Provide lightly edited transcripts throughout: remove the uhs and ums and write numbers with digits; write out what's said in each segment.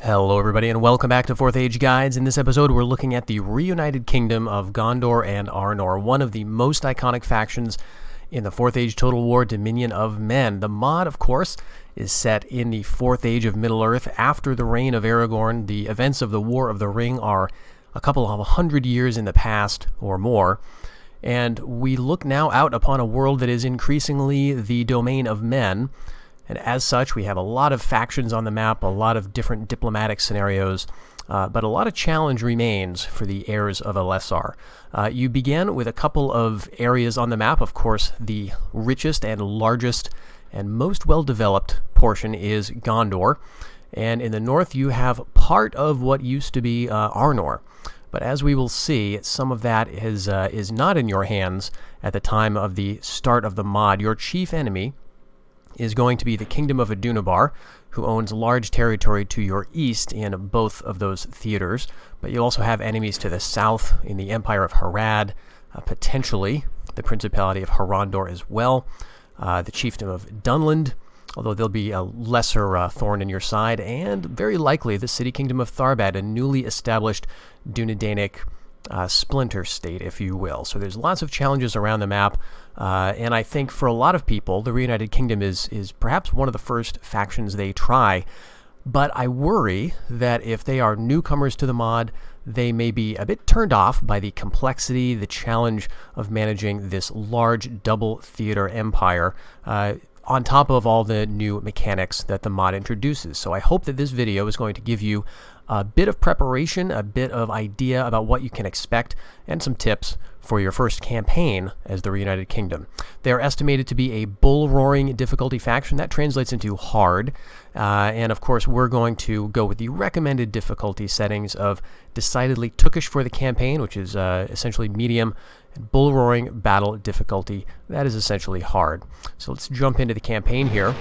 Hello everybody and welcome back to 4th Age Guides. In this episode we're looking at the Reunited Kingdom of Gondor and Arnor, one of the most iconic factions in the 4th Age Total War Dominion of Men. The mod, of course, is set in the 4th Age of Middle-earth after the reign of Aragorn. The events of the War of the Ring are a couple of 100 years in the past or more, and we look now out upon a world that is increasingly the domain of men. And as such, we have a lot of factions on the map, a lot of different diplomatic scenarios, but a lot of challenge remains for the heirs of Elessar. You begin with a couple of areas on the map. Of course, the richest and largest and most well-developed portion is Gondor. And in the north, you have part of what used to be Arnor. But as we will see, some of that is not in your hands at the time of the start of the mod. Your chief enemy is going to be the Kingdom of Umbar, who owns large territory to your east in both of those theaters. But you also have enemies to the south in the Empire of Harad, potentially the Principality of Harondor as well, the Chiefdom of Dunland, although there'll be a lesser thorn in your side, and very likely the City Kingdom of Tharbad, a newly established Dúnedainic splinter state, if you will. So there's lots of challenges around the map, and I think for a lot of people, the Reunited Kingdom is perhaps one of the first factions they try. But I worry that if they are newcomers to the mod, they may be a bit turned off by the complexity, the challenge of managing this large double theater empire, on top of all the new mechanics that the mod introduces. So I hope that this video is going to give you a bit of preparation, a bit of idea about what you can expect, and some tips for your first campaign as the Reunited Kingdom. They are estimated to be a bull-roaring difficulty faction. That translates into hard, and of course we're going to go with the recommended difficulty settings of decidedly Tookish for the campaign, which is essentially medium, and bull-roaring battle difficulty, that is essentially hard. So let's jump into the campaign here.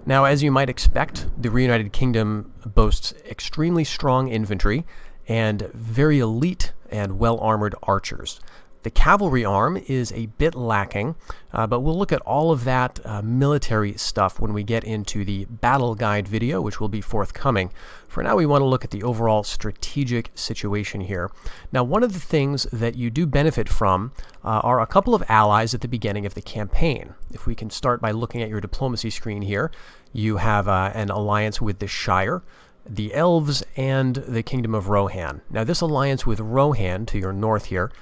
Now, as you might expect, the Reunited Kingdom boasts extremely strong infantry and very elite and well-armored archers. The cavalry arm is a bit lacking, but we'll look at all of that military stuff when we get into the battle guide video, which will be forthcoming. For now, we want to look at the overall strategic situation here. Now, one of the things that you do benefit from are a couple of allies at the beginning of the campaign. If we can start by looking at your diplomacy screen here, you have an alliance with the Shire, the Elves, and the Kingdom of Rohan. Now, this alliance with Rohan to your north here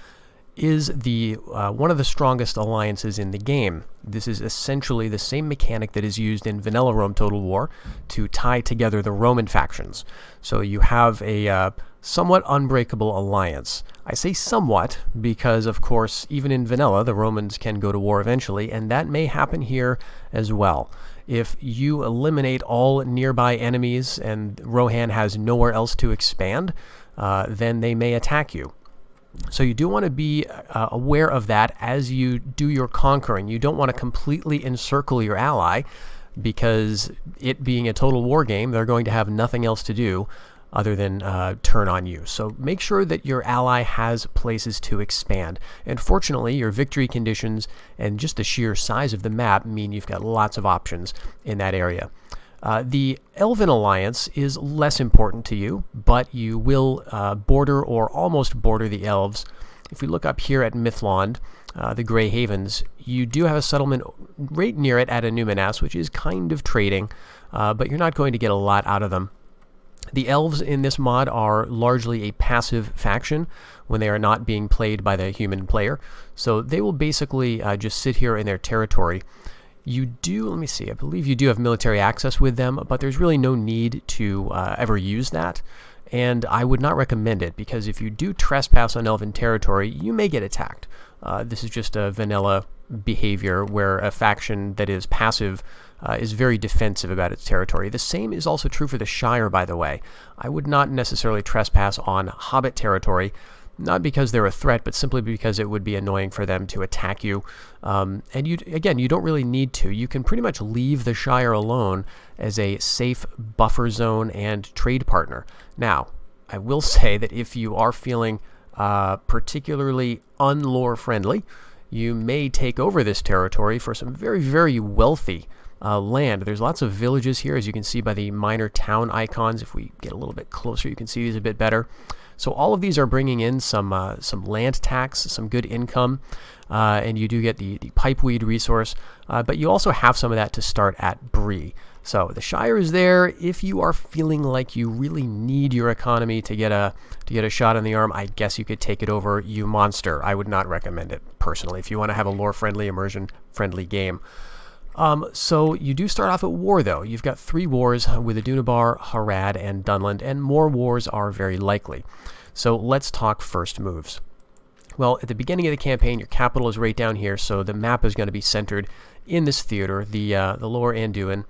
is the one of the strongest alliances in the game. This is essentially the same mechanic that is used in Vanilla Rome Total War to tie together the Roman factions. So you have a somewhat unbreakable alliance. I say somewhat because, of course, even in Vanilla, the Romans can go to war eventually, and that may happen here as well. If you eliminate all nearby enemies and Rohan has nowhere else to expand, then they may attack you. So you do want to be aware of that as you do your conquering. You don't want to completely encircle your ally, because it being a total war game, they're going to have nothing else to do other than turn on you. So make sure that your ally has places to expand. And fortunately, your victory conditions and just the sheer size of the map mean you've got lots of options in that area. The Elven Alliance is less important to you, but you will border or almost border the Elves. If we look up here at Mithlond, the Grey Havens, you do have a settlement right near it at Numinas, which is kind of trading, but you're not going to get a lot out of them. The Elves in this mod are largely a passive faction when they are not being played by the human player, so they will basically just sit here in their territory. You do, let me see, I believe you do have military access with them, but there's really no need to ever use that, and I would not recommend it, because if you do trespass on Elven territory, you may get attacked. This is just a vanilla behavior where a faction that is passive is very defensive about its territory. The same is also true for the Shire, by the way. I would not necessarily trespass on Hobbit territory, not because they're a threat, but simply because it would be annoying for them to attack you. And again, you don't really need to. You can pretty much leave the Shire alone as a safe buffer zone and trade partner. Now, I will say that if you are feeling particularly unlore friendly, you may take over this territory for some very, very wealthy land. There's lots of villages here, as you can see by the minor town icons. If we get a little bit closer, you can see these a bit better. So all of these are bringing in some land tax, some good income, and you do get the pipeweed resource, but you also have some of that to start at Bree. So the Shire is there. If you are feeling like you really need your economy to get a shot in the arm, I guess you could take it over, you monster. I would not recommend it personally if you want to have a lore-friendly, immersion-friendly game. So you do start off at war, though. You've got 3 wars with Adunabar, Harad, and Dunland, and more wars are very likely. So let's talk first moves. Well, at the beginning of the campaign, your capital is right down here, so the map is going to be centered in this theater, the Lower Anduin,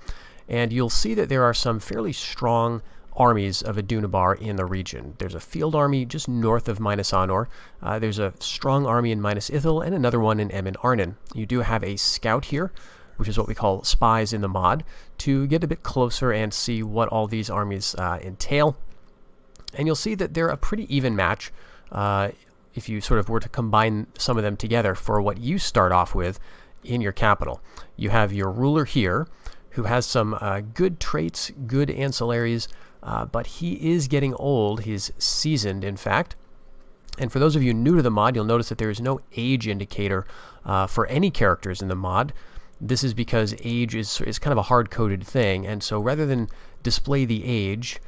and you'll see that there are some fairly strong armies of Adunabar in the region. There's a field army just north of Minas Anor. There's a strong army in Minas Ithil, and another one in Emin Arnon. You do have a scout here, which is what we call spies in the mod, to get a bit closer and see what all these armies entail. And you'll see that they're a pretty even match if you sort of were to combine some of them together for what you start off with in your capital. You have your ruler here, who has some good traits, good ancillaries, but he is getting old. He's seasoned, in fact. And for those of you new to the mod, you'll notice that there is no age indicator for any characters in the mod. This is because age is kind of a hard-coded thing, and so rather than display the age,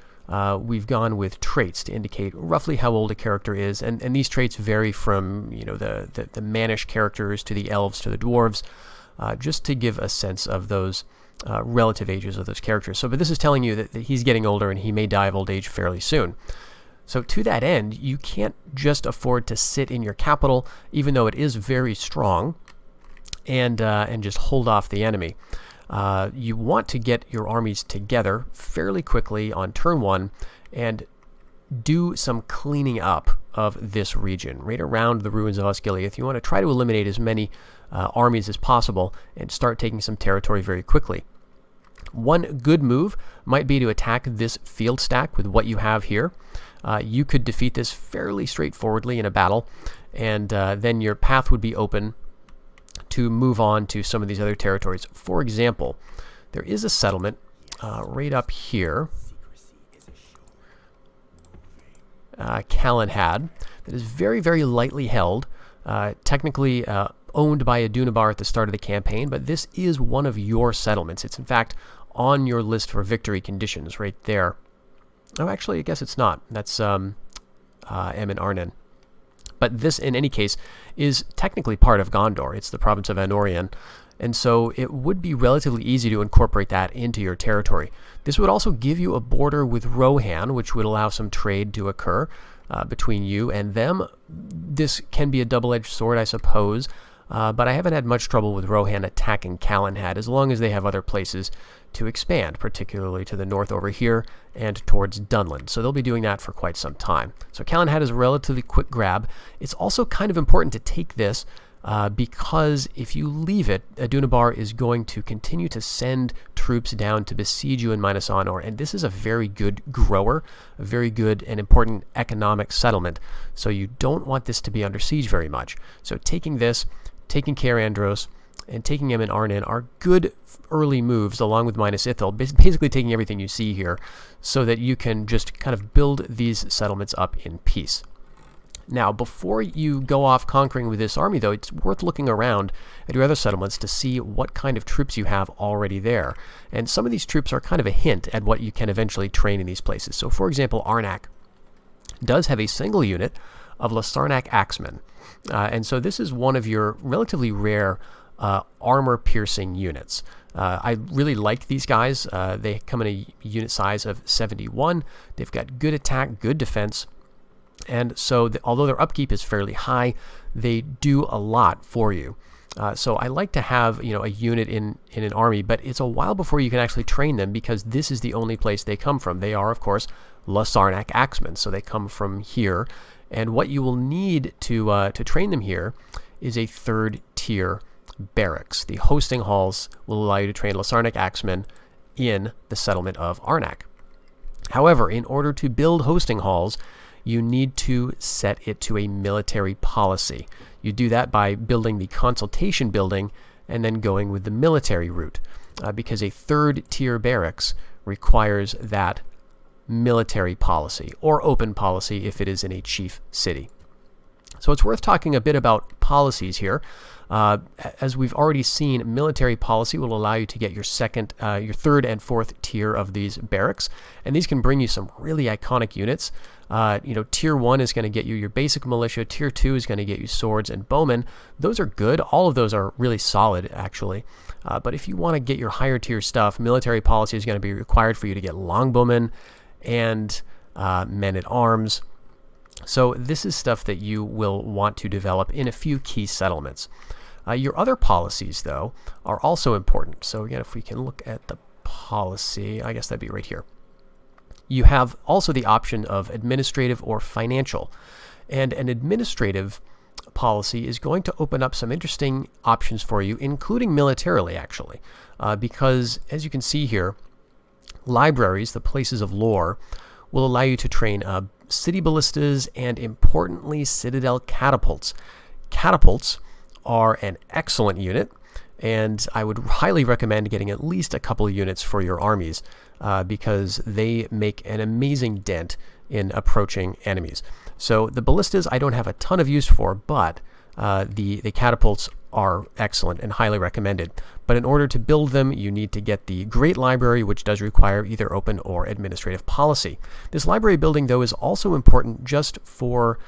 we've gone with traits to indicate roughly how old a character is, and these traits vary from the mannish characters to the elves to the dwarves, just to give a sense of those relative ages of those characters. But this is telling you that he's getting older and he may die of old age fairly soon. So to that end, you can't just afford to sit in your capital, even though it is very strong, and just hold off the enemy. You want to get your armies together fairly quickly on turn 1 and do some cleaning up of this region, right around the ruins of Osgiliath. You want to try to eliminate as many armies as possible and start taking some territory very quickly. One good move might be to attack this field stack with what you have here. You could defeat this fairly straightforwardly in a battle, and then your path would be open to move on to some of these other territories. For example, there is a settlement right up here, Calenhad, that is very, very lightly held, technically owned by Adunabar at the start of the campaign, but this is one of your settlements. It's in fact on your list for victory conditions right there. Oh, actually, I guess it's not. That's Emin Arnon. But this, in any case, is technically part of Gondor. It's the province of Anorian, and so it would be relatively easy to incorporate that into your territory. This would also give you a border with Rohan, which would allow some trade to occur between you and them. This can be a double-edged sword, I suppose, but I haven't had much trouble with Rohan attacking Calenhad as long as they have other places to expand, particularly to the north over here and towards Dunland. So they'll be doing that for quite some time. So Calenhad is a relatively quick grab. It's also kind of important to take this because if you leave it, Adunabar is going to continue to send troops down to besiege you in Minas Anor, and this is a very good grower, a very good and important economic settlement. So you don't want this to be under siege very much. So taking this, taking Caer Andros, and taking Emin Arnon are good early moves along with Minas Ithil, basically taking everything you see here so that you can just kind of build these settlements up in peace. Now, before you go off conquering with this army, though, it's worth looking around at your other settlements to see what kind of troops you have already there. And some of these troops are kind of a hint at what you can eventually train in these places. So, for example, Arnak does have a single unit of Lasarnak Axemen. And so this is one of your relatively rare armor-piercing units. I really like these guys. They come in a unit size of 71. They've got good attack, good defense. And so although their upkeep is fairly high, they do a lot for you. So I like to have a unit in an army, but it's a while before you can actually train them because this is the only place they come from. They are, of course, Lasarnak Axemen, so they come from here. And what you will need to train them here is a third-tier barracks. The hosting halls will allow you to train Lasarnak Axemen in the settlement of Arnak. However, in order to build hosting halls, you need to set it to a military policy. You do that by building the consultation building and then going with the military route. because a third tier barracks requires that military policy or open policy if it is in a chief city. So it's worth talking a bit about policies here. As we've already seen, military policy will allow you to get your third and fourth tier of these barracks, and these can bring you some really iconic units. Tier 1 is going to get you your basic militia. Tier 2 is going to get you swords and bowmen. Those are good. All of those are really solid, actually. But if you want to get your higher tier stuff, military policy is going to be required for you to get longbowmen and men-at-arms. So this is stuff that you will want to develop in a few key settlements. Your other policies, though, are also important. So again, if we can look at the policy, I guess that'd be right here. You have also the option of administrative or financial. And an administrative policy is going to open up some interesting options for you, including militarily, actually. Because, as you can see here, libraries, the places of lore, will allow you to train city ballistas and, importantly, citadel catapults. Catapults are an excellent unit, and I would highly recommend getting at least a couple of units for your armies because they make an amazing dent in approaching enemies. So the ballistas I don't have a ton of use for, but the catapults are excellent and highly recommended. But in order to build them, you need to get the Great Library, which does require either open or administrative policy. This library building, though, is also important just for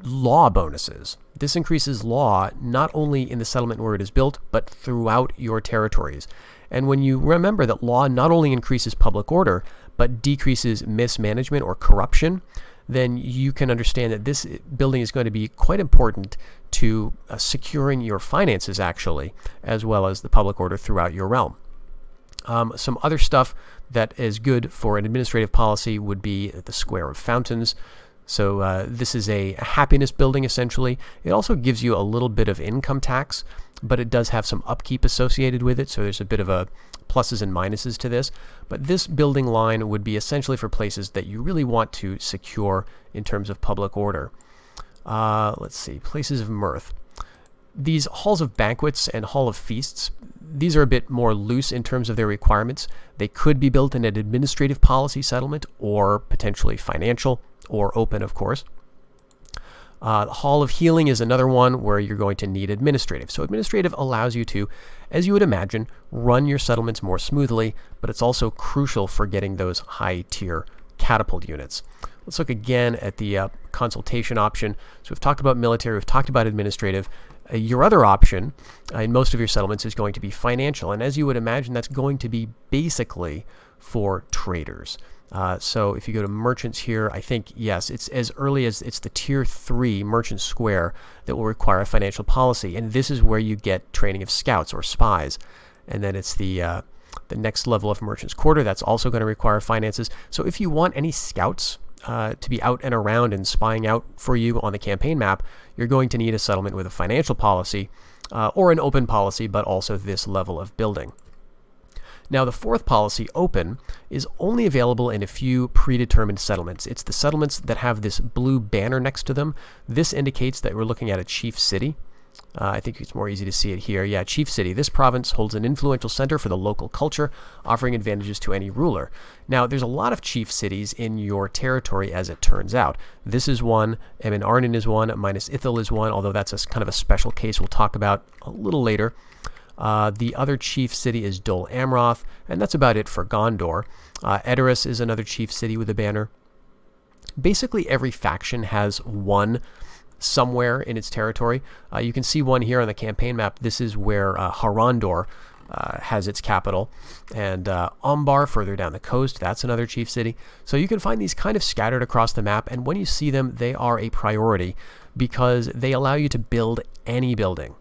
law bonuses. This increases law not only in the settlement where it is built, but throughout your territories. And when you remember that law not only increases public order, but decreases mismanagement or corruption, then you can understand that this building is going to be quite important to securing your finances, actually, as well as the public order throughout your realm. Some other stuff that is good for an administrative policy would be the Square of Fountains. So this is a happiness building, essentially. It also gives you a little bit of income tax, but it does have some upkeep associated with it, so there's a bit of a pluses and minuses to this. But this building line would be essentially for places that you really want to secure in terms of public order. Let's see, places of mirth. These halls of banquets and hall of feasts, these are a bit more loose in terms of their requirements. They could be built in an administrative policy settlement or potentially financial or open, of course. The Hall of Healing is another one where you're going to need administrative. So administrative allows you to, as you would imagine, run your settlements more smoothly, but it's also crucial for getting those high-tier catapult units. Let's look again at the consultation option. So we've talked about military, we've talked about administrative. Your other option in most of your settlements is going to be financial, and as you would imagine, that's going to be basically for traders. So if you go to merchants here, I think, yes, it's as early as it's the tier 3 merchant square that will require a financial policy. And this is where you get training of scouts or spies. And then it's the next level of merchant's quarter. That's also going to require finances. So if you want any scouts to be out and around and spying out for you on the campaign map, you're going to need a settlement with a financial policy or an open policy, but also this level of building. Now, the fourth policy, open, is only available in a few predetermined settlements. It's the settlements that have this blue banner next to them. This indicates that we're looking at a chief city. I think it's more easy to see it here. Yeah, chief city. This province holds an influential center for the local culture, offering advantages to any ruler. Now, there's a lot of chief cities in your territory, as it turns out. This is one. Arnor is one. Minas Ithil is one, although that's kind of a special case we'll talk about a little later. The other chief city is Dol Amroth, and that's about it for Gondor. Edoras is another chief city with a banner. Basically, every faction has one somewhere in its territory. You can see one here on the campaign map. This is where Harondor has its capital. And Umbar, further down the coast, that's another chief city. So you can find these kind of scattered across the map, and when you see them, they are a priority because they allow you to build any building.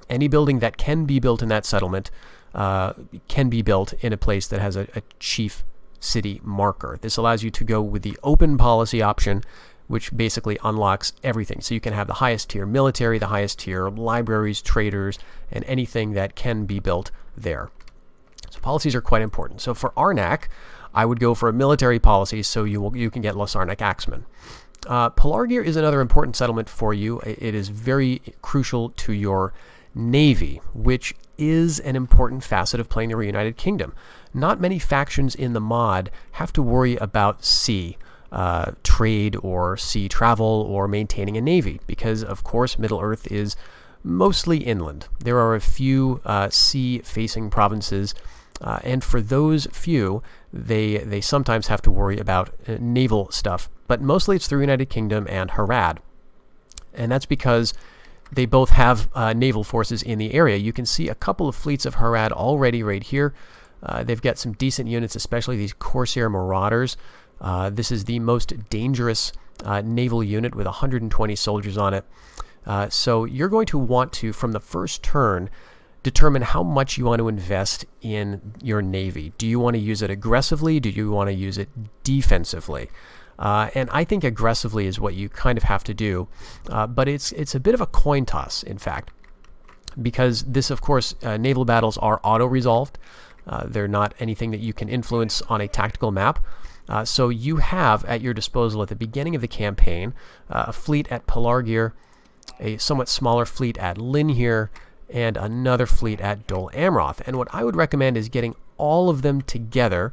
Any building that can be built in that settlement can be built in a place that has a chief city marker. This allows you to go with the open policy option, which basically unlocks everything. So you can have the highest tier military, the highest tier libraries, traders, and anything that can be built there. So policies are quite important. So for Arnak, I would go for a military policy so you can get Losarnak Axemen. Pelargir is another important settlement for you. It is very crucial to your navy, which is an important facet of playing the Reunited Kingdom. Not many factions in the mod have to worry about sea trade or sea travel or maintaining a navy, because of course Middle-earth is mostly inland. There are a few sea-facing provinces, and for those few, they sometimes have to worry about naval stuff. But mostly it's the United Kingdom and Harad. And that's because they both have naval forces in the area. You can see a couple of fleets of Harad already right here. They've got some decent units, especially these Corsair Marauders. This is the most dangerous naval unit with 120 soldiers on it. So you're going to want to, from the first turn, determine how much you want to invest in your navy. Do you want to use it aggressively? Do you want to use it defensively? And I think aggressively is what you kind of have to do. But it's a bit of a coin toss, in fact, because this, of course, naval battles are auto-resolved. They're not anything that you can influence on a tactical map. So you have at your disposal at the beginning of the campaign a fleet at Pelargir, a somewhat smaller fleet at Linhir, and another fleet at Dol Amroth. And what I would recommend is getting all of them together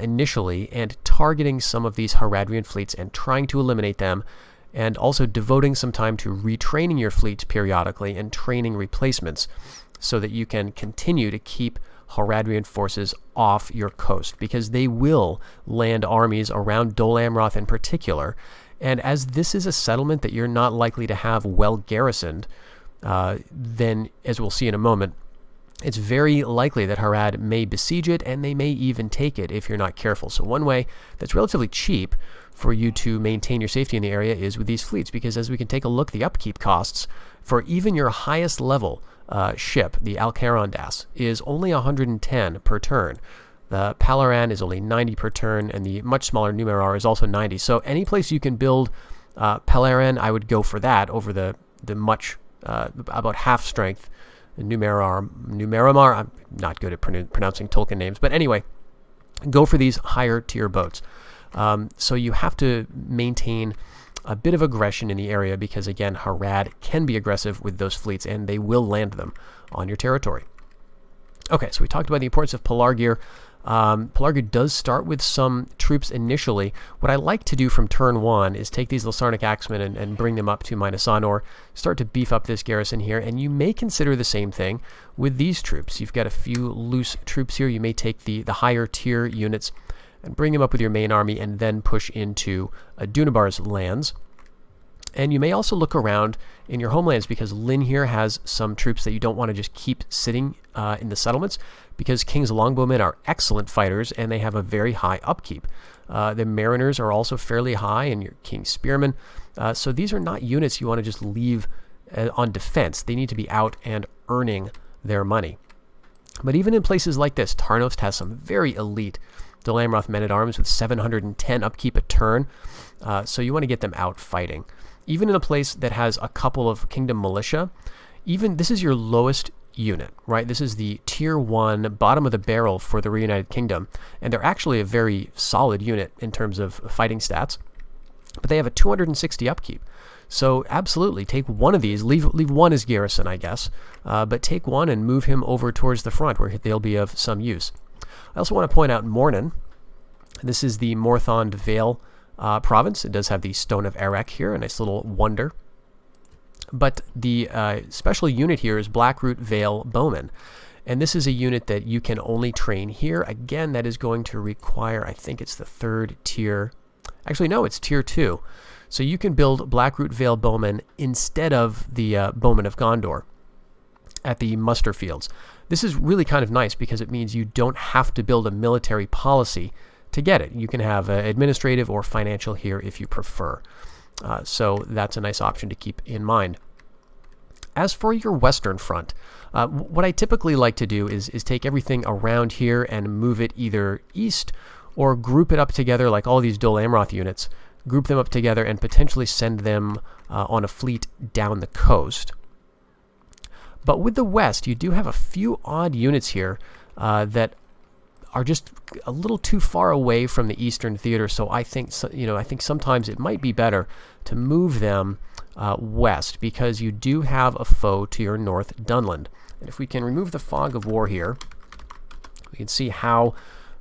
initially and targeting some of these Haradrian fleets and trying to eliminate them, and also devoting some time to retraining your fleets periodically and training replacements so that you can continue to keep Haradrian forces off your coast, because they will land armies around Dol Amroth in particular. And as this is a settlement that you're not likely to have well garrisoned, then, as we'll see in a moment, it's very likely that Harad may besiege it, and they may even take it if you're not careful. So one way that's relatively cheap for you to maintain your safety in the area is with these fleets, because as we can take a look, the upkeep costs for even your highest level ship, the Alcarondas, is only 110 per turn. The Palaran is only 90 per turn, and the much smaller Numerar is also 90. So any place you can build Palaran, I would go for that over the much about half strength Numeramar. I'm not good at pronouncing Tolkien names, but anyway, go for these higher tier boats. So you have to maintain a bit of aggression in the area, because again, Harad can be aggressive with those fleets, and they will land them on your territory. Okay, so we talked about the importance of Pelargir. Pelargir does start with some troops initially. What I like to do from turn 1 is take these Lasarnic Axemen and bring them up to Minas Anor, start to beef up this garrison here, and you may consider the same thing with these troops. You've got a few loose troops here. You may take the higher tier units and bring them up with your main army and then push into Dunabar's lands. And you may also look around in your homelands, because Linhir has some troops that you don't want to just keep sitting in the settlements, because King's Longbowmen are excellent fighters and they have a very high upkeep. The Mariners are also fairly high, and your King's Spearmen. So these are not units you want to just leave on defense. They need to be out and earning their money. But even in places like this, Tarnost has some very elite Dol Amroth men-at-arms with 710 upkeep a turn. So you want to get them out fighting. Even in a place that has a couple of Kingdom Militia, even this is your lowest unit, right? This is the tier 1 bottom of the barrel for the Reunited Kingdom, and they're actually a very solid unit in terms of fighting stats, but they have a 260 upkeep. So absolutely, take one of these, leave one as garrison, I guess, but take one and move him over towards the front where they'll be of some use. I also want to point out Mornan. This is the Morthond Vale province. It does have the Stone of Erech here, a nice little wonder. But the special unit here is Blackroot Vale Bowmen. And this is a unit that you can only train here. Again, that is going to require, I think it's the 3rd tier. Actually, no, it's tier 2. So you can build Blackroot Vale Bowmen instead of the Bowmen of Gondor at the muster fields. This is really kind of nice, because it means you don't have to build a military policy to get it. You can have administrative or financial here if you prefer. So that's a nice option to keep in mind. As for your western front, what I typically like to do is take everything around here and move it either east or group it up together, like all these Dol Amroth units, group them up together and potentially send them on a fleet down the coast. But with the west, you do have a few odd units here that are just a little too far away from the eastern theater. So I think sometimes it might be better to move them west, because you do have a foe to your north, Dunland. And if we can remove the fog of war here, we can see how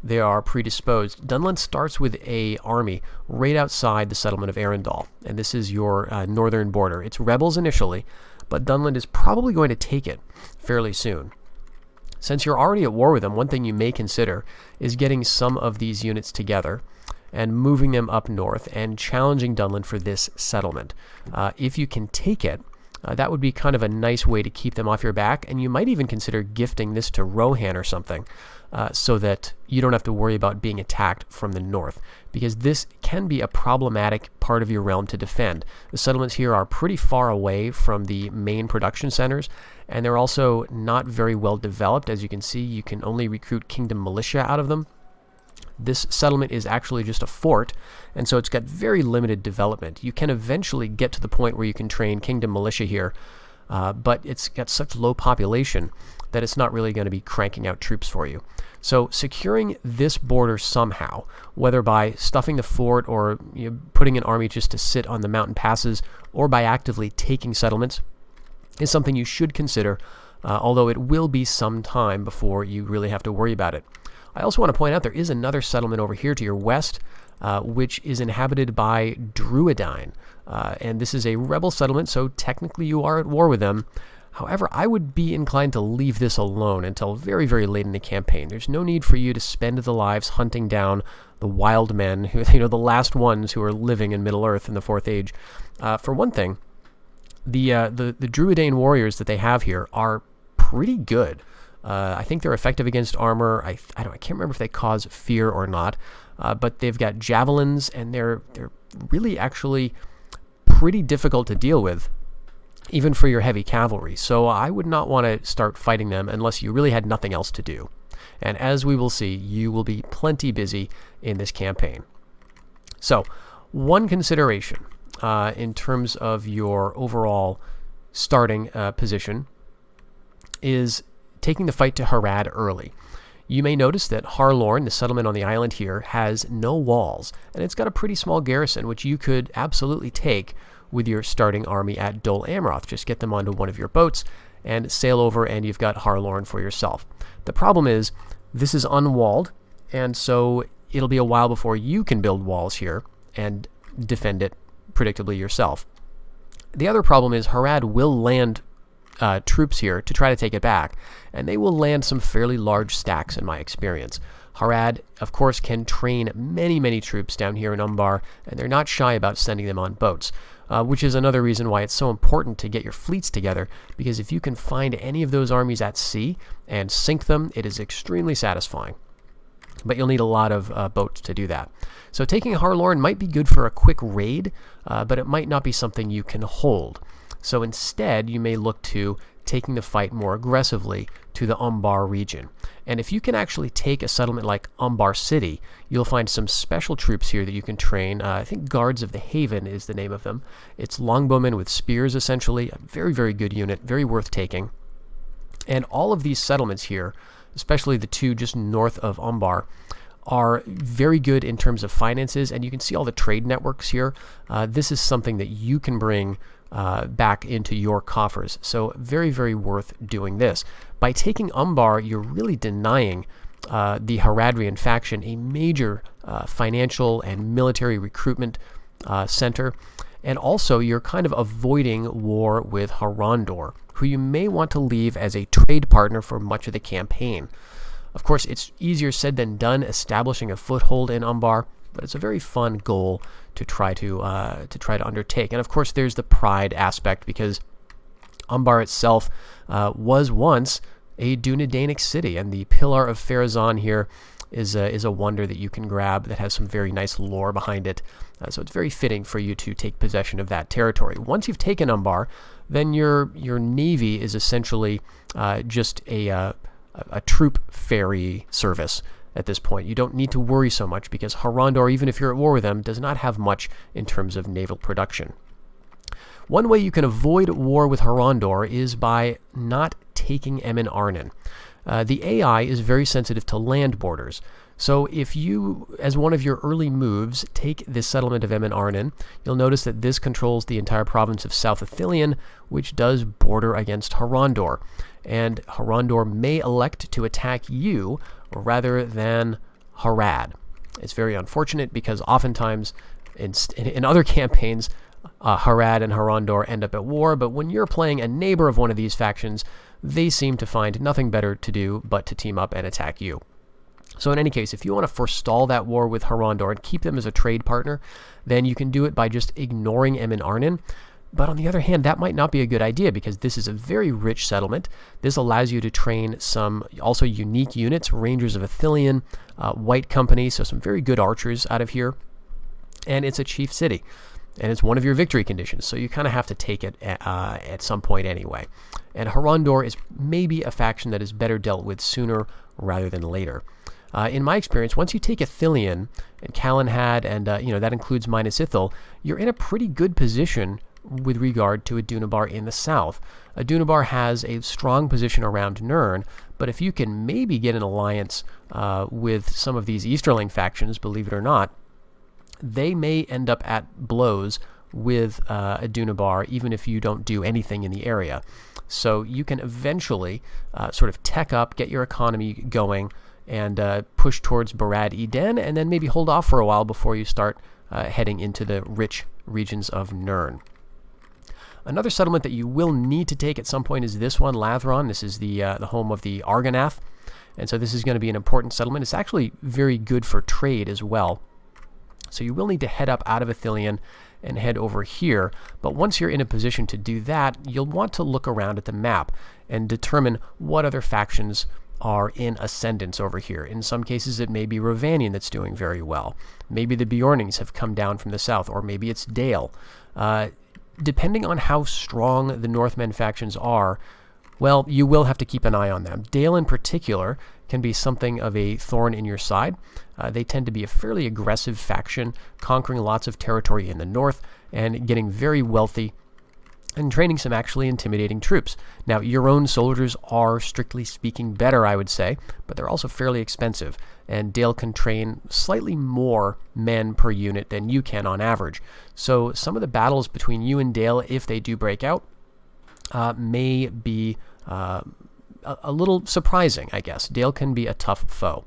they are predisposed. Dunland starts with a army right outside the settlement of Arundel, and this is your northern border. It's rebels initially, but Dunland is probably going to take it fairly soon. Since you're already at war with them, one thing you may consider is getting some of these units together and moving them up north and challenging Dunland for this settlement. If you can take it, that would be kind of a nice way to keep them off your back, and you might even consider gifting this to Rohan or something, so that you don't have to worry about being attacked from the north, because this can be a problematic part of your realm to defend. The settlements here are pretty far away from the main production centers, and they're also not very well developed. As you can see, you can only recruit kingdom militia out of them. This settlement is actually just a fort, and so it's got very limited development. You can eventually get to the point where you can train kingdom militia here, but it's got such low population that it's not really going to be cranking out troops for you. So securing this border somehow, whether by stuffing the fort or putting an army just to sit on the mountain passes, or by actively taking settlements, is something you should consider, although it will be some time before you really have to worry about it. I also want to point out there is another settlement over here to your west, which is inhabited by Druidine. And this is a rebel settlement, so technically you are at war with them. However, I would be inclined to leave this alone until very, very late in the campaign. There's no need for you to spend the lives hunting down the wild men, who, the last ones who are living in Middle-earth in the Fourth Age. For one thing, the Druidane warriors that they have here are pretty good. I think they're effective against armor. I can't remember if they cause fear or not, but they've got javelins, and they're really actually pretty difficult to deal with, even for your heavy cavalry. So I would not want to start fighting them unless you really had nothing else to do. And as we will see, you will be plenty busy in this campaign. So one consideration in terms of your overall starting position is taking the fight to Harad early. You may notice that Harlorn, the settlement on the island here, has no walls, and it's got a pretty small garrison, which you could absolutely take with your starting army at Dol Amroth. Just get them onto one of your boats and sail over, and you've got Harlorn for yourself. The problem is, this is unwalled, and so it'll be a while before you can build walls here and defend it predictably yourself. The other problem is Harad will land troops here to try to take it back, and they will land some fairly large stacks in my experience. Harad, of course, can train many, many troops down here in Umbar, and they're not shy about sending them on boats, which is another reason why it's so important to get your fleets together, because if you can find any of those armies at sea and sink them, it is extremely satisfying. But you'll need a lot of boats to do that. So taking Harlorn might be good for a quick raid, but it might not be something you can hold. So instead, you may look to taking the fight more aggressively to the Umbar region. And if you can actually take a settlement like Umbar City, you'll find some special troops here that you can train. I think Guards of the Haven is the name of them. It's longbowmen with spears, essentially. A very, very good unit, very worth taking. And all of these settlements here, especially the two just north of Umbar, are very good in terms of finances, and you can see all the trade networks here. This is something that you can bring back into your coffers. So very, very worth doing this. By taking Umbar, you're really denying the Haradrian faction a major financial and military recruitment center, and also you're kind of avoiding war with Harondor, who you may want to leave as a trade partner for much of the campaign. Of course, it's easier said than done establishing a foothold in Umbar, but it's a very fun goal to try to undertake. And of course, there's the pride aspect, because Umbar itself was once a Dunedainic city, and the Pillar of Farazan here is a wonder that you can grab that has some very nice lore behind it. So it's very fitting for you to take possession of that territory. Once you've taken Umbar, then your navy is essentially just a troop ferry service. At this point, you don't need to worry so much, because Harondor, even if you're at war with them, does not have much in terms of naval production. One way you can avoid war with Harondor is by not taking Emin Arnon. The AI is very sensitive to land borders, So if you, as one of your early moves, take this settlement of Emin Arnin, you'll notice that this controls the entire province of South Ithilien, which does border against Harondor. And Harondor may elect to attack you rather than Harad. It's very unfortunate because oftentimes in other campaigns, Harad and Harondor end up at war, but when you're playing a neighbor of one of these factions, they seem to find nothing better to do but to team up and attack you. So in any case, if you want to forestall that war with Harondor and keep them as a trade partner, then you can do it by just ignoring Emin Arnin. But on the other hand, that might not be a good idea because this is a very rich settlement. This allows you to train some also unique units, Rangers of Ithilien, White Company, so some very good archers out of here. And it's a chief city. And it's one of your victory conditions, so you kind of have to take it at some point anyway. And Harondor is maybe a faction that is better dealt with sooner rather than later. In my experience, once you take Ithilien and Calenhad, and that includes Minas Ithil, you're in a pretty good position with regard to Adunabar in the south. Adunabar has a strong position around Nirn, but if you can maybe get an alliance with some of these Easterling factions, believe it or not, they may end up at blows with Adunabar, even if you don't do anything in the area. So you can eventually sort of tech up, get your economy going, and push towards Barad Eden, and then maybe hold off for a while before you start heading into the rich regions of Nirn. Another settlement that you will need to take at some point is this one, Lathron. This is the home of the Argonath, and so this is going to be an important settlement. It's actually very good for trade as well. So you will need to head up out of Ithilien and head over here. But once you're in a position to do that, you'll want to look around at the map and determine what other factions are in ascendance over here. In some cases, it may be Rovanion that's doing very well. Maybe the Bjornings have come down from the south, or maybe it's Dale. Depending on how strong the Northmen factions are, well, you will have to keep an eye on them. Dale in particular can be something of a thorn in your side. They tend to be a fairly aggressive faction, conquering lots of territory in the north and getting very wealthy and training some actually intimidating troops. Now, your own soldiers are, strictly speaking, better, I would say, but they're also fairly expensive, and Dale can train slightly more men per unit than you can on average. So some of the battles between you and Dale, if they do break out, may be a little surprising, I guess. Dale can be a tough foe.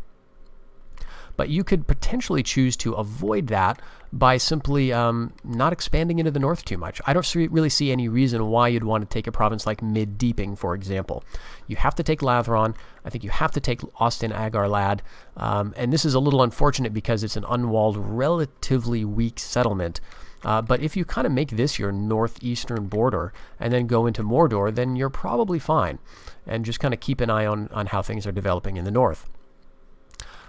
But you could potentially choose to avoid that by simply not expanding into the north too much. I don't really see any reason why you'd want to take a province like Mid-Deeping, for example. You have to take Lathron. I think you have to take Austin Agarlad. And this is a little unfortunate because it's an unwalled, relatively weak settlement. But if you kind of make this your northeastern border and then go into Mordor, then you're probably fine. And just kind of keep an eye on how things are developing in the north.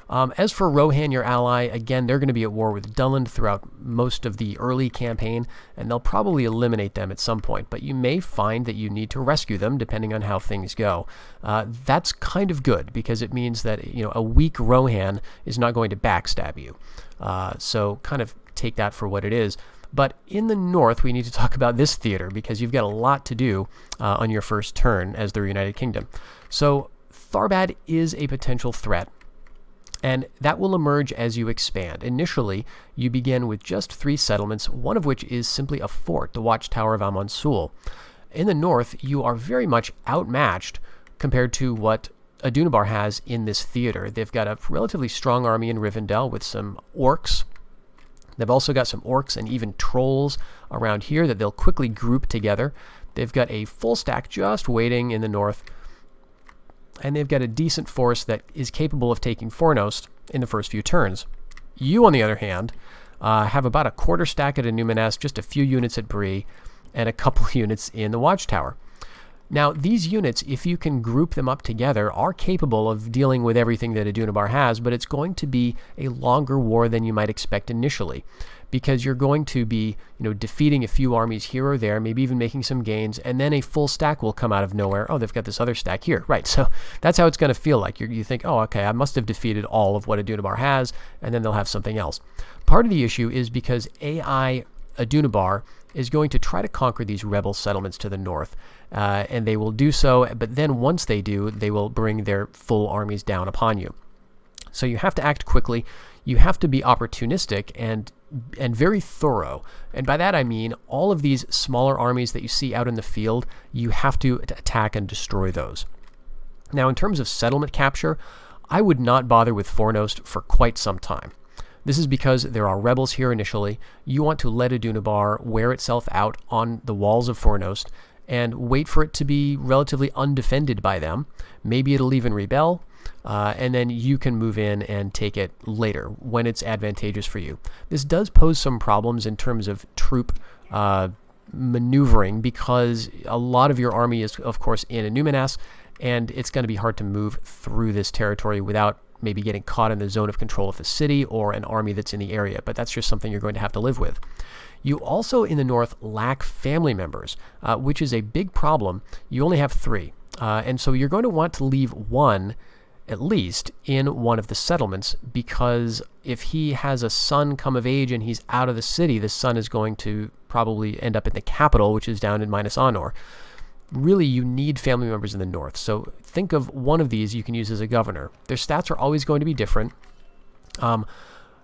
As for Rohan, your ally, again, they're going to be at war with Dulland throughout most of the early campaign, and they'll probably eliminate them at some point, but you may find that you need to rescue them depending on how things go. That's kind of good because it means that a weak Rohan is not going to backstab you. So kind of take that for what it is. But in the north, we need to talk about this theater because you've got a lot to do on your first turn as the Reunited Kingdom. So Tharbad is a potential threat, and that will emerge as you expand. Initially, you begin with just 3 settlements, one of which is simply a fort, the Watchtower of Amonsul. In the north, you are very much outmatched compared to what Adunabar has in this theater. They've got a relatively strong army in Rivendell with some orcs. They've also got some orcs and even trolls around here that they'll quickly group together. They've got a full stack just waiting in the north, and they've got a decent force that is capable of taking Fornost in the first few turns. You, on the other hand, have about a quarter stack at Numenest, just a few units at Bree, and a couple units in the Watchtower. Now, these units, if you can group them up together, are capable of dealing with everything that Adunabar has, but it's going to be a longer war than you might expect initially, because you're going to be, defeating a few armies here or there, maybe even making some gains, and then a full stack will come out of nowhere. Oh, they've got this other stack here. Right, so that's how it's going to feel like. You think, oh, okay, I must have defeated all of what Adunabar has, and then they'll have something else. Part of the issue is because AI Adunabar is going to try to conquer these rebel settlements to the north, and they will do so, but then once they do, they will bring their full armies down upon you. So you have to act quickly. You have to be opportunistic and very thorough. And by that I mean all of these smaller armies that you see out in the field, you have to attack and destroy those. Now, in terms of settlement capture, I would not bother with Fornost for quite some time. This is because there are rebels here initially. You want to let Adunabar wear itself out on the walls of Fornost and wait for it to be relatively undefended by them. Maybe it'll even rebel, and then you can move in and take it later when it's advantageous for you. This does pose some problems in terms of troop maneuvering, because a lot of your army is, of course, in Numinas, and it's going to be hard to move through this territory without maybe getting caught in the zone of control of the city or an army that's in the area, but that's just something you're going to have to live with. You also, in the north, lack family members, which is a big problem. You only have 3, and so you're going to want to leave one, at least, in one of the settlements, because if he has a son come of age and he's out of the city, the son is going to probably end up in the capital, which is down in Minas Arnor. Really, you need family members in the north, so think of one of these you can use as a governor. Their stats are always going to be different.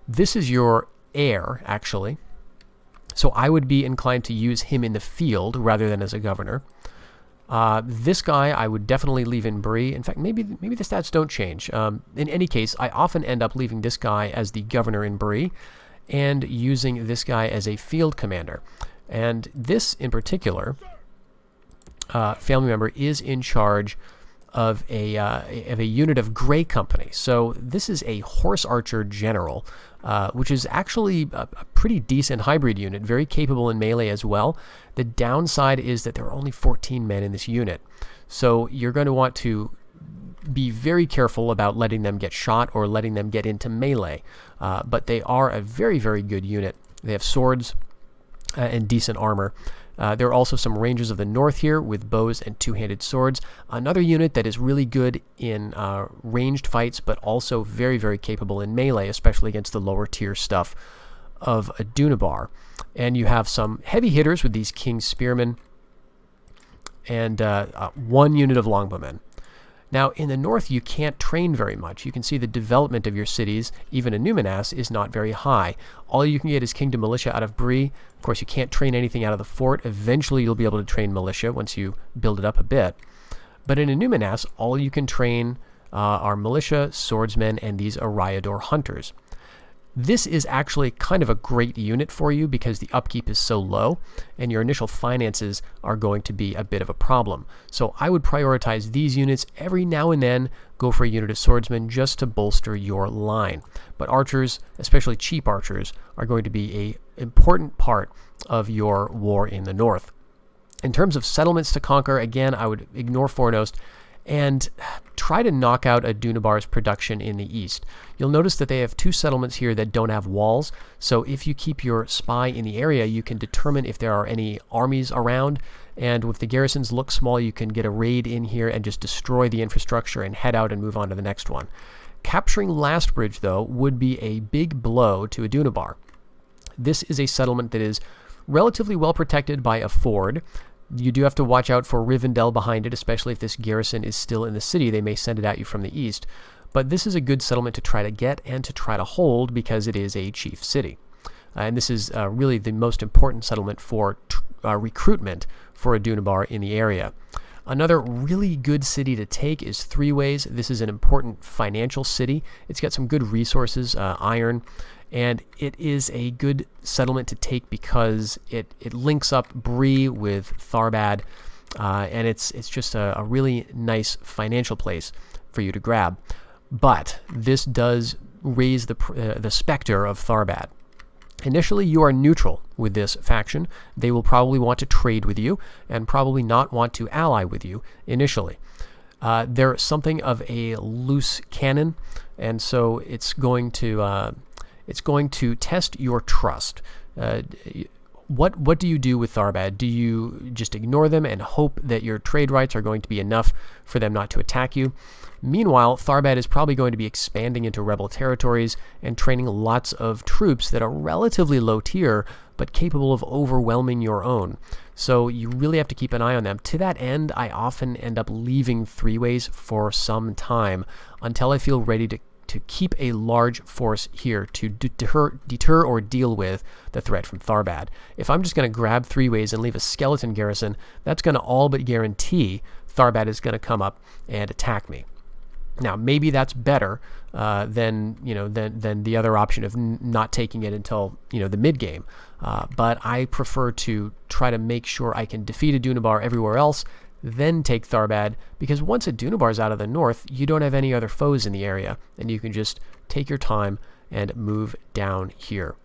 This is your heir, actually, so I would be inclined to use him in the field rather than as a governor. This guy I would definitely leave in Bree. In fact, maybe the stats don't change. In any case, I often end up leaving this guy as the governor in Bree and using this guy as a field commander. And this in particular family member is in charge of a unit of Grey Company. So this is a horse archer general, which is actually a pretty decent hybrid unit, very capable in melee as well. The downside is that there are only 14 men in this unit. So you're going to want to be very careful about letting them get shot or letting them get into melee. But they are a very, very good unit. They have swords and decent armor. There are also some rangers of the north here with bows and two-handed swords. Another unit that is really good in ranged fights, but also very, very capable in melee, especially against the lower tier stuff of Adunabar. And you have some heavy hitters with these King's Spearmen and one unit of longbowmen. Now, in the north, you can't train very much. You can see the development of your cities, even in Numinas, is not very high. All you can get is Kingdom Militia out of Bree. Of course, you can't train anything out of the fort. Eventually, you'll be able to train militia once you build it up a bit. But in Numinas, all you can train are militia, swordsmen, and these Ariador hunters. This is actually kind of a great unit for you because the upkeep is so low and your initial finances are going to be a bit of a problem. So I would prioritize these units. Every now and then go for a unit of swordsmen just to bolster your line. But archers, especially cheap archers, are going to be an important part of your war in the north. In terms of settlements to conquer, again, I would ignore Fornost and try to knock out Adunabar's production in the east. You'll notice that they have 2 settlements here that don't have walls, so if you keep your spy in the area, you can determine if there are any armies around, and if the garrisons look small, you can get a raid in here and just destroy the infrastructure and head out and move on to the next one. Capturing Lastbridge, though, would be a big blow to Adunabar. This is a settlement that is relatively well protected by a ford. You do have to watch out for Rivendell behind it, especially if this garrison is still in the city. They may send it at you from the east. But this is a good settlement to try to get and to try to hold because it is a chief city. And this is really the most important settlement for recruitment for Adunabar in the area. Another really good city to take is Three Ways. This is an important financial city. It's got some good resources, iron, and it is a good settlement to take because it links up Bree with Tharbad, and it's just a really nice financial place for you to grab. But this does raise the specter of Tharbad. Initially, you are neutral with this faction. They will probably want to trade with you and probably not want to ally with you initially. They're something of a loose cannon, and so it's going to test your trust. What do you do with Tharbad? Do you just ignore them and hope that your trade rights are going to be enough for them not to attack you? Meanwhile, Tharbad is probably going to be expanding into rebel territories and training lots of troops that are relatively low tier, but capable of overwhelming your own. So you really have to keep an eye on them. To that end, I often end up leaving Three Ways for some time until I feel ready to to keep a large force here to deter or deal with the threat from Tharbad. If I'm just going to grab 3 ways and leave a skeleton garrison, that's going to all but guarantee Tharbad is going to come up and attack me. Now, maybe that's better than the other option of not taking it until the mid game. But I prefer to try to make sure I can defeat a Dunabar everywhere else, then take Tharbad, because once a Dunabar's out of the north, you don't have any other foes in the area, and you can just take your time and move down here.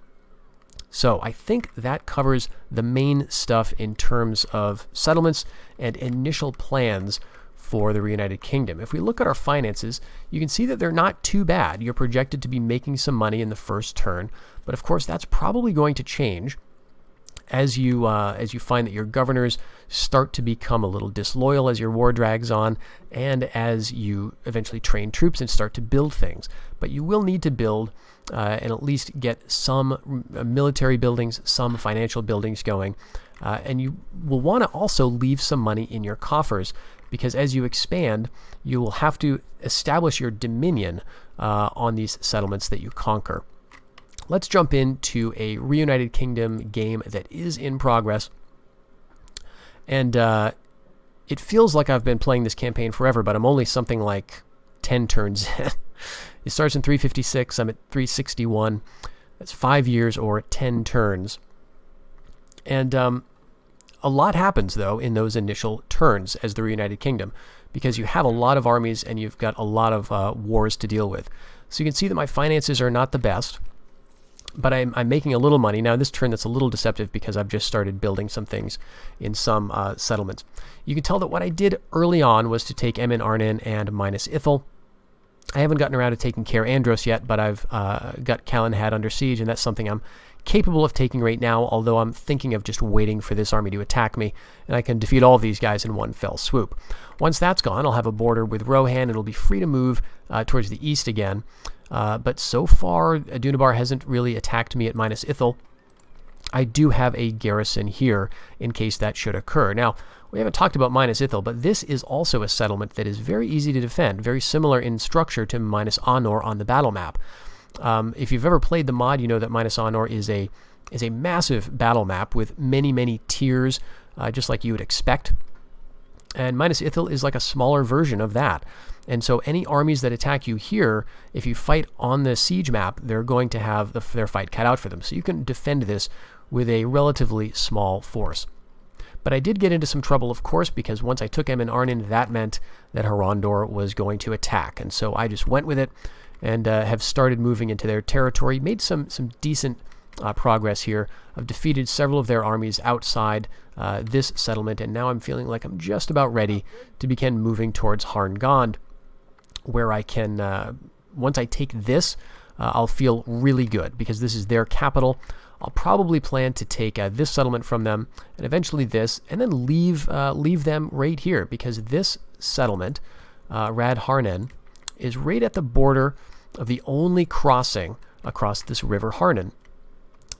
So I think that covers the main stuff in terms of settlements and initial plans for the Reunited Kingdom. If we look at our finances, you can see that they're not too bad. You're projected to be making some money in the first turn, but of course that's probably going to change as you find that your governors start to become a little disloyal as your war drags on, and as you eventually train troops and start to build things. But you will need to build and at least get some military buildings, some financial buildings going, and you will want to also leave some money in your coffers, because as you expand, you will have to establish your dominion on these settlements that you conquer. Let's jump into a Reunited Kingdom game that is in progress. And it feels like I've been playing this campaign forever, but I'm only something like 10 turns in. It starts in 356. I'm at 361. That's 5 years or 10 turns. And a lot happens, though, in those initial turns as the Reunited Kingdom, because you have a lot of armies and you've got a lot of wars to deal with. So you can see that my finances are not the best, but I'm making a little money. Now, this turn that's a little deceptive because I've just started building some things in some settlements. You can tell that what I did early on was to take Emin Arnin and Minas Ithil. I haven't gotten around to taking Caer Andros yet, but I've got Calenhad under siege, and that's something I'm capable of taking right now, although I'm thinking of just waiting for this army to attack me, and I can defeat all of these guys in one fell swoop. Once that's gone, I'll have a border with Rohan. It'll be free to move towards the east again. But so far, Dunabar hasn't really attacked me at Minas Ithil. I do have a garrison here in case that should occur. Now, we haven't talked about Minas Ithil, but this is also a settlement that is very easy to defend, very similar in structure to Minas Arnor on the battle map. If you've ever played the mod, you know that Minas Arnor is a massive battle map with many, many tiers, just like you would expect. And Minas Ithil is like a smaller version of that. And so any armies that attack you here, if you fight on the siege map, they're going to have their fight cut out for them. So you can defend this with a relatively small force. But I did get into some trouble, of course, because once I took Emin Arnin, that meant that Harondor was going to attack. And so I just went with it and have started moving into their territory. Made some decent progress here. I've defeated several of their armies outside this settlement, and now I'm feeling like I'm just about ready to begin moving towards Harngond, where I can, once I take this, I'll feel really good, because this is their capital. I'll probably plan to take this settlement from them, and eventually this, and then leave them right here, because this settlement, Rad Harnen, is right at the border of the only crossing across this river Harnen.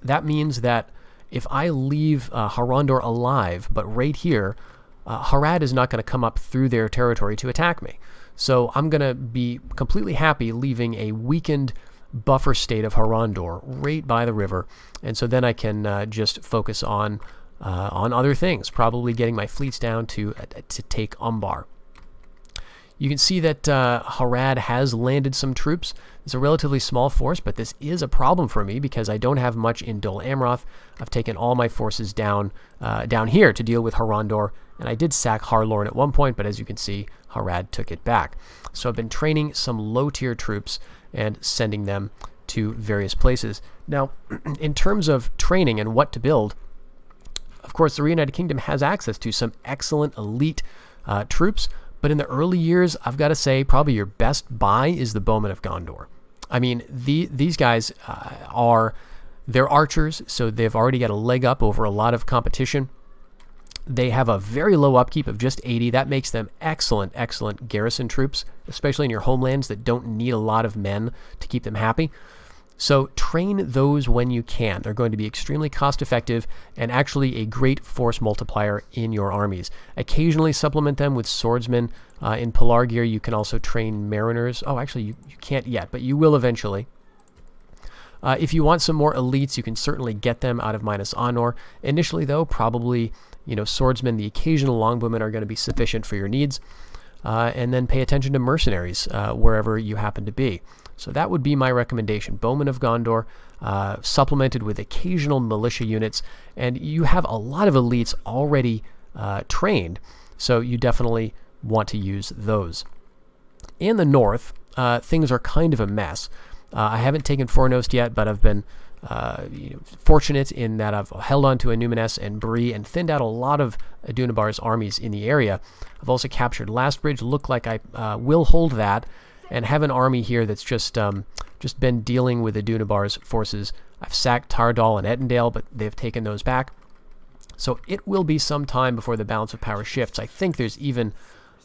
That means that if I leave Harondor alive, but right here, Harad is not going to come up through their territory to attack me. So I'm going to be completely happy leaving a weakened buffer state of Harondor right by the river, and so then I can just focus on other things, probably getting my fleets down to take Umbar. You can see that Harad has landed some troops. It's a relatively small force, but this is a problem for me because I don't have much in Dol Amroth. I've taken all my forces down here to deal with Harondor, and I did sack Harlorn at one point, but as you can see, Harad took it back. So I've been training some low-tier troops and sending them to various places. Now, in terms of training and what to build, of course, the Reunited Kingdom has access to some excellent elite troops, but in the early years, I've got to say, probably your best buy is the Bowmen of Gondor. I mean, these guys they're archers, so they've already got a leg up over a lot of competition. They have a very low upkeep of just 80. That makes them excellent garrison troops, especially in your homelands that don't need a lot of men to keep them happy. So train those when you can. They're going to be extremely cost effective and actually a great force multiplier in your armies. Occasionally supplement them with swordsmen. In Pelargir, you can also train mariners. Oh, actually, you can't yet, but you will eventually. If you want some more elites, you can certainly get them out of Minas Arnor. Initially, though, probably swordsmen, the occasional longbowmen are going to be sufficient for your needs. And then pay attention to mercenaries wherever you happen to be. So that would be my recommendation. Bowmen of Gondor, supplemented with occasional militia units, and you have a lot of elites already trained, so you definitely want to use those. In the north, things are kind of a mess. I haven't taken Fornost yet, but I've been fortunate in that I've held on to Numeness and Bree and thinned out a lot of Adunabar's armies in the area. I've also captured Lastbridge. Look like I will hold that and have an army here that's just been dealing with Adunabar's forces. I've sacked Tardal and Ettendale, but they've taken those back. So it will be some time before the balance of power shifts. I think there's even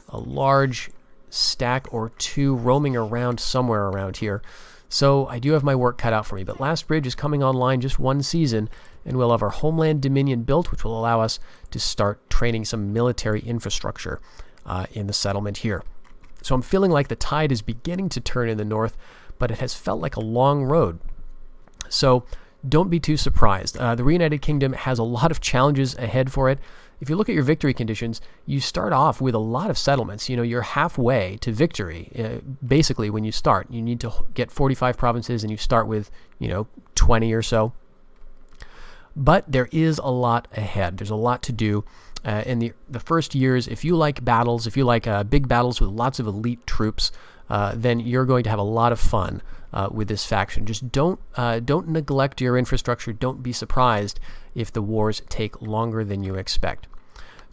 a large stack or two roaming around somewhere around here. So I do have my work cut out for me, but Lastbridge is coming online just one season, and we'll have our Homeland Dominion built, which will allow us to start training some military infrastructure in the settlement here. So I'm feeling like the tide is beginning to turn in the north, but it has felt like a long road. So don't be too surprised. The Reunited Kingdom has a lot of challenges ahead for it. If you look at your victory conditions, you start off with a lot of settlements. You're halfway to victory. Basically, when you start, you need to get 45 provinces, and you start with, 20 or so. But there is a lot ahead. There's a lot to do. In the first years, if you like battles, if you like big battles with lots of elite troops, then you're going to have a lot of fun with this faction. Just don't neglect your infrastructure. Don't be surprised if the wars take longer than you expect.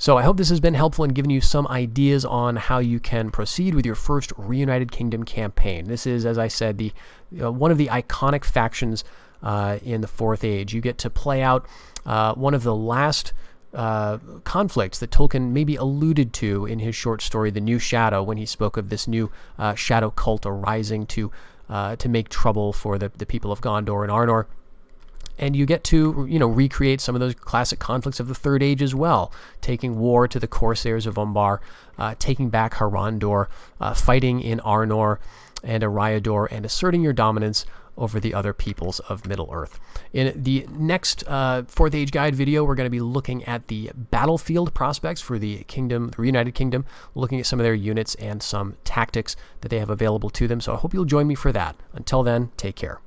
So I hope this has been helpful in giving you some ideas on how you can proceed with your first Reunited Kingdom campaign. This is, as I said, the one of the iconic factions in the Fourth Age. You get to play out one of the last conflicts that Tolkien maybe alluded to in his short story, The New Shadow, when he spoke of this new shadow cult arising to make trouble for the people of Gondor and Arnor. And you get to, recreate some of those classic conflicts of the Third Age as well, taking war to the Corsairs of Umbar, taking back Harandor, fighting in Arnor and Eriador, and asserting your dominance over the other peoples of Middle-earth. In the next Fourth Age Guide video, we're going to be looking at the battlefield prospects for the kingdom, the Reunited Kingdom, looking at some of their units and some tactics that they have available to them. So I hope you'll join me for that. Until then, take care.